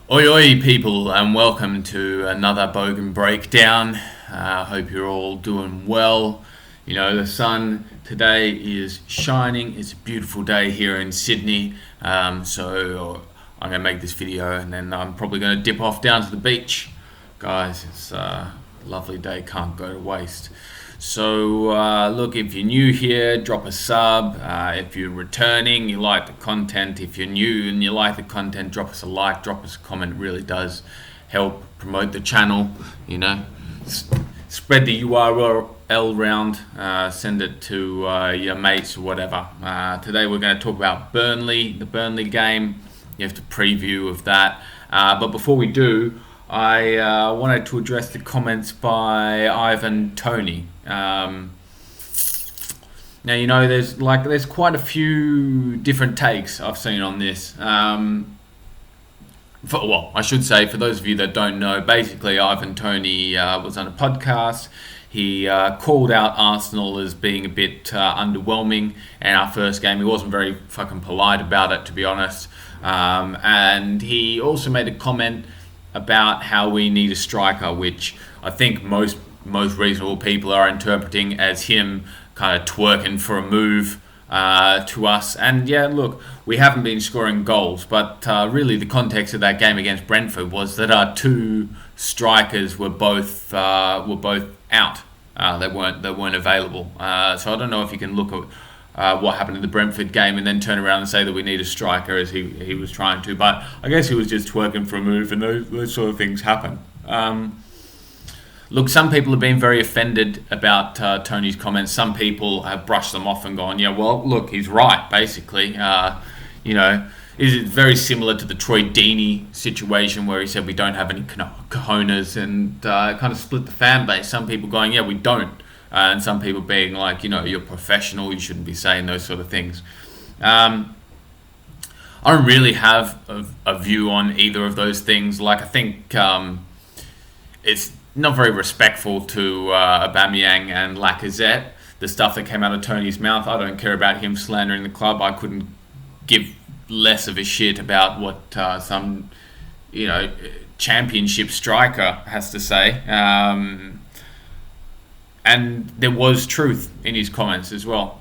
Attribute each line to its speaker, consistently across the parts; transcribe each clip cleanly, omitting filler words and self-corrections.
Speaker 1: Oi oi people, and welcome to another Bogan breakdown. Hope you're all doing well. You know, the sun today is shining. It's a beautiful day here in Sydney. So I'm going to make this video and then I'm probably going to dip off down to the beach. Guys, it's a lovely day, can't go to waste. So look, if you're new here, drop a sub. If you're returning, you like the content. If you're new and you like the content, drop us a like, drop us a comment. It really does help promote the channel. You know, spread the URL round, send it to your mates or whatever. Today we're going to talk about Burnley, the Burnley game. You have to preview of that. But before we do, I wanted to address the comments by Ivan Toney. Now, you know, there's quite a few different takes I've seen on this. I should say, for those of you that don't know, basically Ivan Toney was on a podcast. He called out Arsenal as being a bit underwhelming in our first game. He wasn't very fucking polite about it, to be honest. And he also made a comment about how we need a striker, which I think most reasonable people are interpreting as him kind of twerking for a move to us. And yeah, look, we haven't been scoring goals, but really the context of that game against Brentford was that our two strikers were both out. They weren't available. So I don't know if you can look at what happened in the Brentford game and then turn around and say that we need a striker, as he was trying to. But I guess he was just twerking for a move, and those sort of things happen. Look, some people have been very offended about Tony's comments. Some people have brushed them off and gone, yeah, well, look, he's right, basically. You know, it's very similar to the Troy Deeney situation where he said we don't have any cojones, and kind of split the fan base. Some people going, yeah, we don't. And some people being like, you know, you're professional, you shouldn't be saying those sort of things. I don't really have a view on either of those things. Like, I think it's not very respectful to Aubameyang and Lacazette. The stuff that came out of Tony's mouth, I don't care about him slandering the club. I couldn't give less of a shit about what some, you know, championship striker has to say. And there was truth in his comments as well.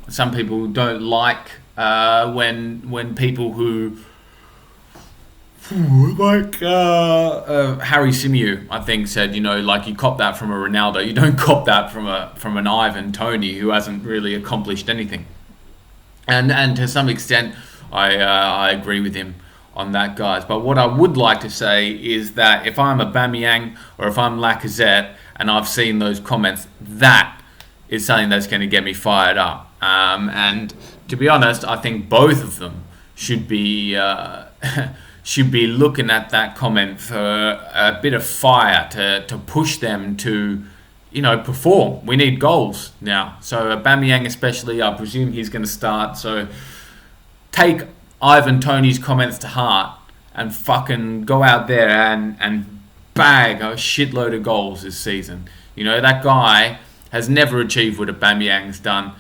Speaker 1: Some people don't like when people who like Harry Symeou, I think, said, you know, like, you cop that from a Ronaldo, you don't cop that from an Ivan Toney who hasn't really accomplished anything. And to some extent, I agree with him on that, guys. But what I would like to say is that if I'm Aubameyang or if I'm Lacazette and I've seen those comments, that is something that's going to get me fired up. And to be honest, I think both of them should be looking at that comment for a bit of fire to push them to, you know, perform. We need goals now. So Aubameyang especially, I presume he's going to start. So take Ivan Toney's comments to heart and fucking go out there and bag a shitload of goals this season. You know, that guy has never achieved what Aubameyang's done.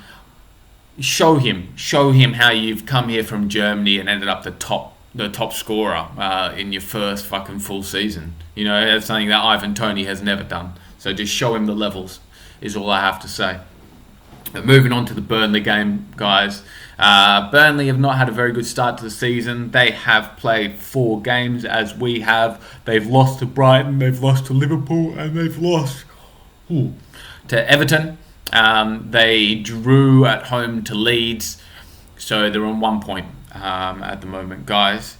Speaker 1: Show him how you've come here from Germany and ended up the top scorer in your first fucking full season. You know, that's something that Ivan Toney has never done. So just show him the levels is all I have to say. But moving on to the Burnley game, guys. Burnley have not had a very good start to the season. They have played 4 games as we have. They've lost to Brighton, they've lost to Liverpool, and they've lost to Everton. They drew at home to Leeds, so they're on 1 point at the moment, guys.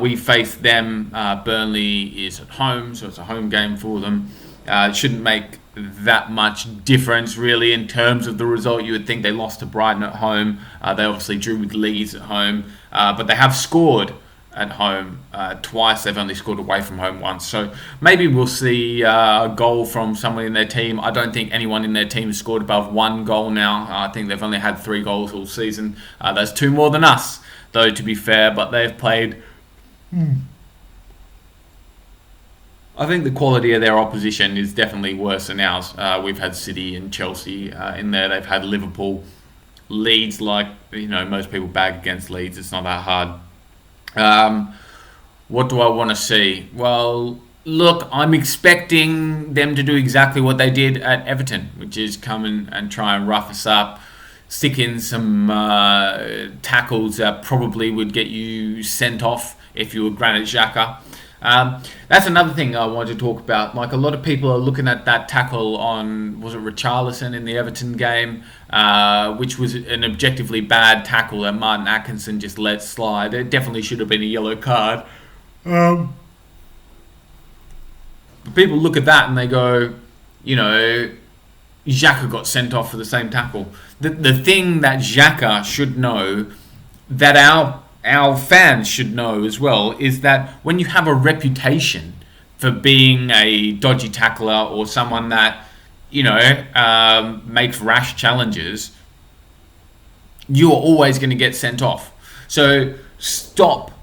Speaker 1: We face them. Burnley is at home, so it's a home game for them. It shouldn't make that much difference really in terms of the result. You would think they lost to Brighton at home. They obviously drew with Leeds at home, but they have scored at home twice. They've only scored away from home once. So maybe we'll see a goal from someone in their team. I don't think anyone in their team has scored above 1 goal now. I think they've only had 3 goals all season. That's 2 more than us, though, to be fair, but they've played... I think the quality of their opposition is definitely worse than ours. We've had City and Chelsea in there. They've had Liverpool, Leeds. Like, you know, most people bag against Leeds. It's not that hard. What do I want to see? Well, look, I'm expecting them to do exactly what they did at Everton, which is come and try and rough us up, stick in some tackles that probably would get you sent off if you were Granit Xhaka. That's another thing I wanted to talk about. Like, a lot of people are looking at that tackle on, was it Richarlison in the Everton game, which was an objectively bad tackle that Martin Atkinson just let slide. It definitely should have been a yellow card. People look at that and they go, you know, Xhaka got sent off for the same tackle. The thing that Xhaka should know, that our fans should know as well, is that when you have a reputation for being a dodgy tackler or someone that, you know, makes rash challenges, you're always going to get sent off. So stop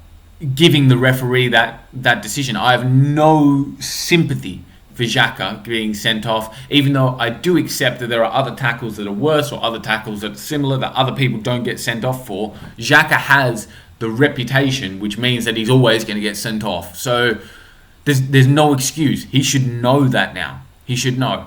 Speaker 1: giving the referee that decision. I have no sympathy for Xhaka being sent off, even though I do accept that there are other tackles that are worse or other tackles that are similar that other people don't get sent off for. Xhaka has the reputation, which means that he's always going to get sent off. So there's no excuse. He should know that now. He should know.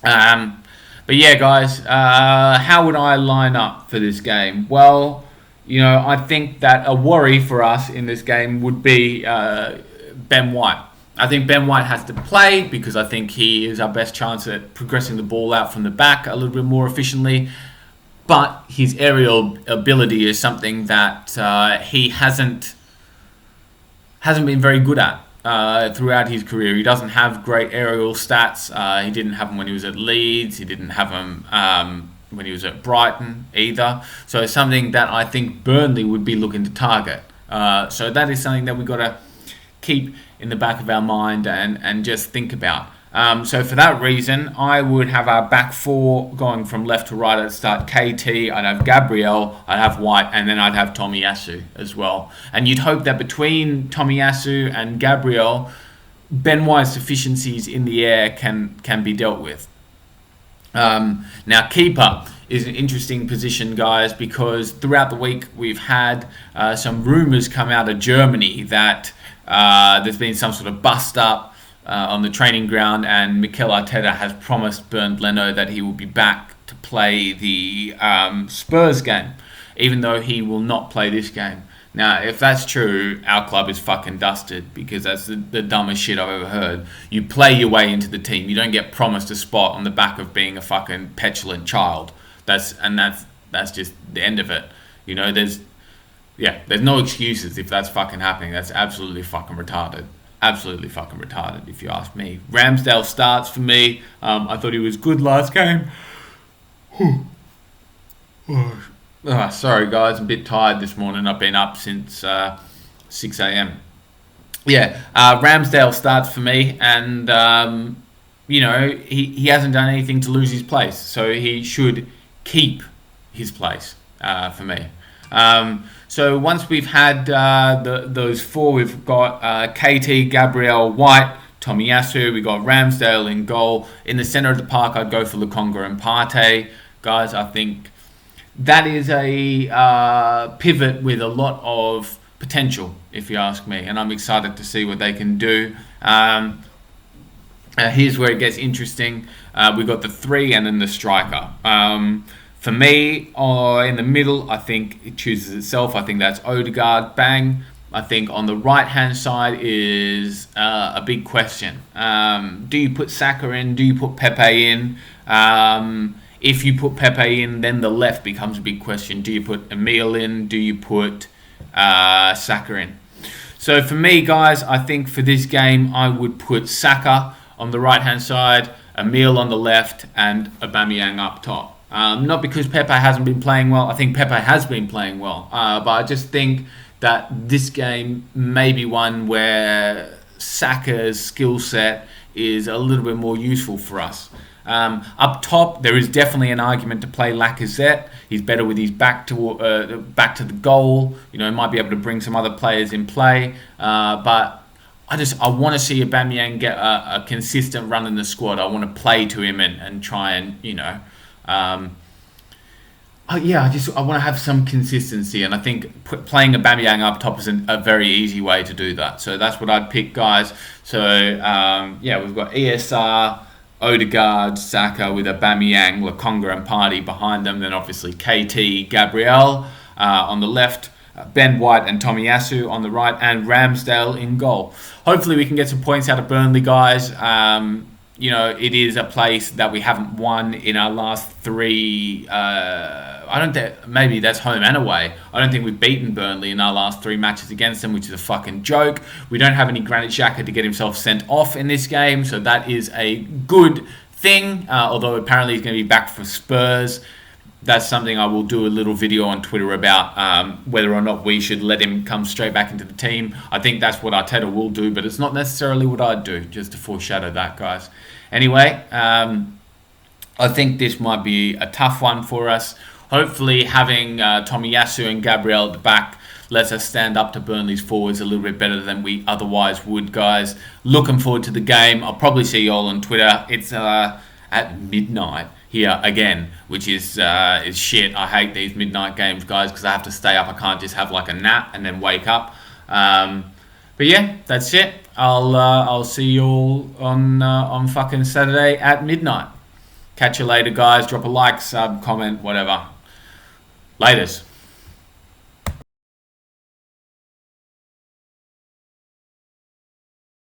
Speaker 1: But yeah, guys, how would I line up for this game? Well, you know, I think that a worry for us in this game would be Ben White. I think Ben White has to play because I think he is our best chance at progressing the ball out from the back a little bit more efficiently. But his aerial ability is something that he hasn't been very good at throughout his career. He doesn't have great aerial stats. He didn't have them when he was at Leeds. He didn't have them when he was at Brighton either. So it's something that I think Burnley would be looking to target. So that is something that we've got to keep in the back of our mind and just think about. So for that reason, I would have our back four going from left to right. I'd start KT, I'd have Gabriel, I'd have White, and then I'd have Tomiyasu as well. And you'd hope that between Tomiyasu and Gabriel, Ben White's deficiencies in the air can be dealt with. Now, keeper is an interesting position, guys, because throughout the week we've had some rumours come out of Germany that there's been some sort of bust up on the training ground, and Mikel Arteta has promised Bernd Leno that he will be back to play the Spurs game, even though he will not play this game. Now, if that's true, our club is fucking dusted, because that's the dumbest shit I've ever heard. You play your way into the team. You don't get promised a spot on the back of being a fucking petulant child. That's just the end of it. You know, there's no excuses if that's fucking happening. That's absolutely fucking retarded. Absolutely fucking retarded, if you ask me. Ramsdale starts for me. I thought he was good last game. Sorry, guys. I'm a bit tired this morning. I've been up since 6 a.m. Yeah, Ramsdale starts for me. And, you know, he hasn't done anything to lose his place. So he should keep his place for me. So once we've had those four, we've got KT, Gabriel, White, Tomiyasu, we got Ramsdale in goal. In the centre of the park, I'd go for Lokonga and Partey. Guys, I think that is a pivot with a lot of potential, if you ask me, and I'm excited to see what they can do. Here's where it gets interesting. We've got the three and then the striker. For me, in the middle, I think it chooses itself. I think that's Odegaard, bang. I think on the right-hand side is a big question. Do you put Saka in? Do you put Pepe in? If you put Pepe in, then the left becomes a big question. Do you put Emil in? Do you put Saka in? So for me, guys, I think for this game, I would put Saka on the right-hand side, Emil on the left, and Aubameyang up top. Not because Pepe hasn't been playing well. I think Pepe has been playing well. But I just think that this game may be one where Saka's skill set is a little bit more useful for us. Up top, there is definitely an argument to play Lacazette. He's better with his back to the goal. You know, might be able to bring some other players in play. But I want to see Aubameyang get a consistent run in the squad. I want to play to him and try and, you know... Yeah, I want to have some consistency, and I think playing Aubameyang up top is a very easy way to do that. So that's what I'd pick, guys. So yeah, we've got ESR, Odegaard, Saka with Aubameyang, Lokonga, and Partey behind them. Then obviously KT, Gabriel on the left. Ben White and Tomiyasu on the right, and Ramsdale in goal. Hopefully, we can get some points out of Burnley, guys. It is a place that we haven't won in our last three. I don't think, maybe that's home and away. I don't think we've beaten Burnley in our last three matches against them, which is a fucking joke. We don't have any Granit Xhaka to get himself sent off in this game, so that is a good thing. Although apparently he's going to be back for Spurs. That's something I will do a little video on Twitter about, whether or not we should let him come straight back into the team. I think that's what Arteta will do, but it's not necessarily what I'd do, just to foreshadow that, guys. Anyway, I think this might be a tough one for us. Hopefully having Tomiyasu and Gabriel at the back lets us stand up to Burnley's forwards a little bit better than we otherwise would, guys. Looking forward to the game. I'll probably see you all on Twitter. It's at midnight here again, which is shit. I hate these midnight games, guys, because I have to stay up. I can't just have like a nap and then wake up. But yeah, that's it. I'll see you all on fucking Saturday at midnight. Catch you later, guys. Drop a like, sub, comment, whatever. Laters.